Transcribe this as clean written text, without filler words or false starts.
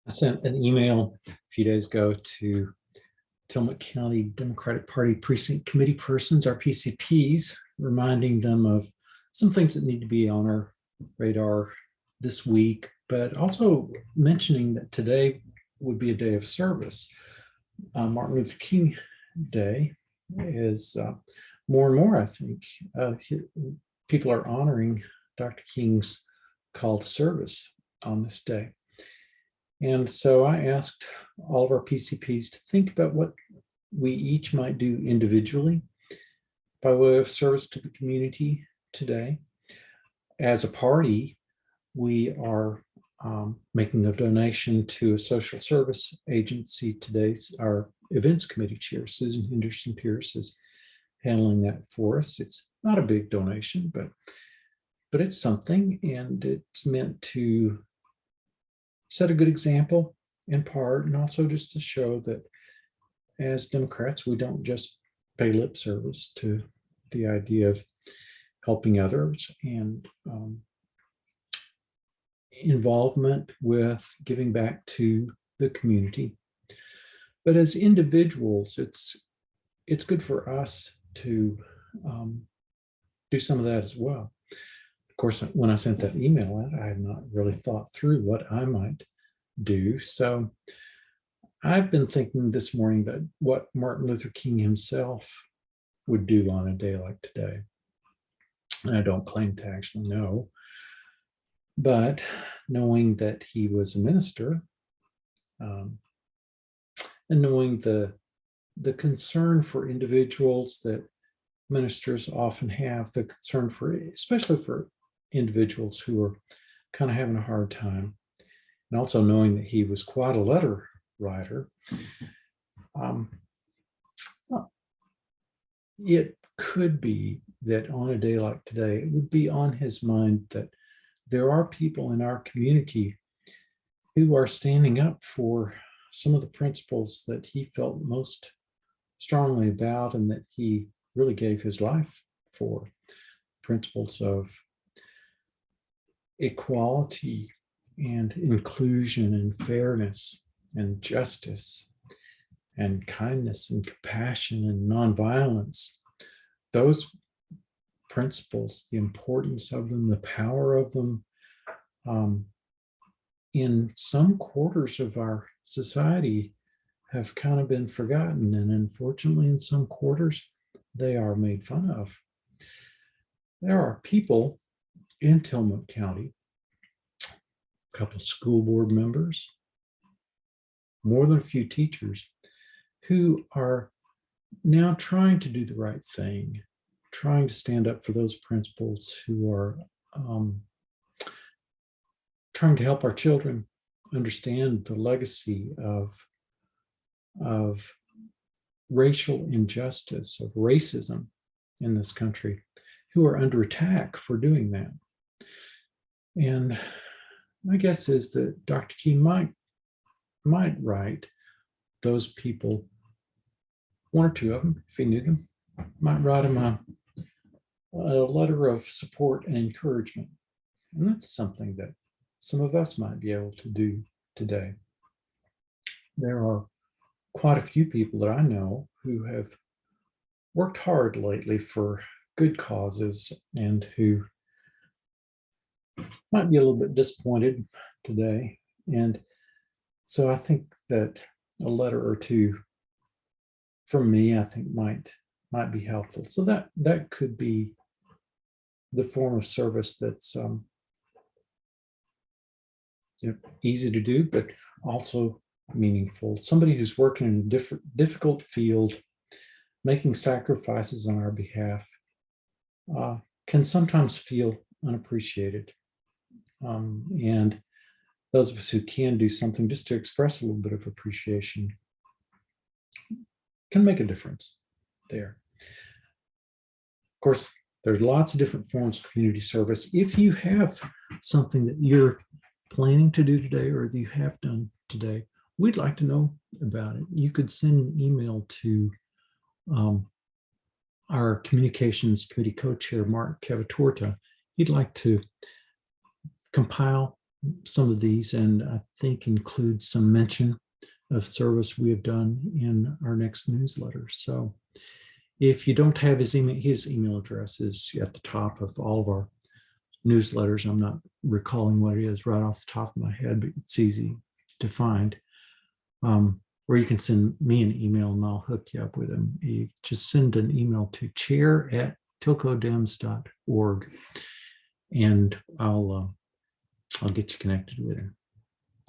I sent an email a few days ago to Tillamook County Democratic Party Precinct Committee persons, our PCPs, reminding them of some things that need to be on our radar this week, but also mentioning that today would be a day of service. Martin Luther King Day is more and more, I think, people are honoring Dr. King's call to service on this day. And so I asked all of our PCPs to think about what we each might do individually by way of service to the community today. As a party, we are making a donation to a social service agency today. Our events committee chair, Susan Henderson Pierce, is handling that for us. It's not a big donation, but it's something, and it's meant to set a good example in part, and also just to show that as Democrats, we don't just pay lip service to the idea of helping others and involvement with giving back to the community. But as individuals, it's good for us to do some of that as well. Of course, when I sent that email out, I had not really thought through what I might do. So I've been thinking this morning about what Martin Luther King himself would do on a day like today. And I don't claim to actually know, but knowing that he was a minister, and knowing the concern for individuals that ministers often have, the concern for, especially for individuals who are kind of having a hard time, and also knowing that he was quite a letter writer, it could be that on a day like today, it would be on his mind that there are people in our community who are standing up for some of the principles that he felt most strongly about and that he really gave his life for. Principles of equality and inclusion and fairness and justice and kindness and compassion and nonviolence. Those principles, the importance of them, the power of them, in some quarters of our society have kind of been forgotten. And unfortunately, in some quarters, they are made fun of. There are people in Tillamook County, a couple of school board members, more than a few teachers, who are now trying to do the right thing, trying to stand up for those principles, who are trying to help our children understand the legacy of racial injustice, of racism in this country, who are under attack for doing that. And my guess is that Dr. King might write those people, one or two of them, if he knew them, might write them a letter of support and encouragement. And that's something that some of us might be able to do today. There are quite a few people that I know who have worked hard lately for good causes and who might be a little bit disappointed today. And so I think that a letter or two from me, I think might be helpful. So that could be the form of service that's easy to do, but also meaningful. Somebody who's working in a difficult field, making sacrifices on our behalf, can sometimes feel unappreciated. And those of us who can do something just to express a little bit of appreciation can make a difference there. Of course, there's lots of different forms of community service. If you have something that you're planning to do today or that you have done today, we'd like to know about it. You could send an email to our communications committee co-chair, Mark Cavatorta. He'd like to compile some of these, and I think include some mention of service we have done in our next newsletter. So if you don't have his email address is at the top of all of our newsletters. I'm not recalling what it is right off the top of my head, but it's easy to find. Or you can send me an email and I'll hook you up with him. You just send an email to chair@tilcodems.org and I'll get you connected with him.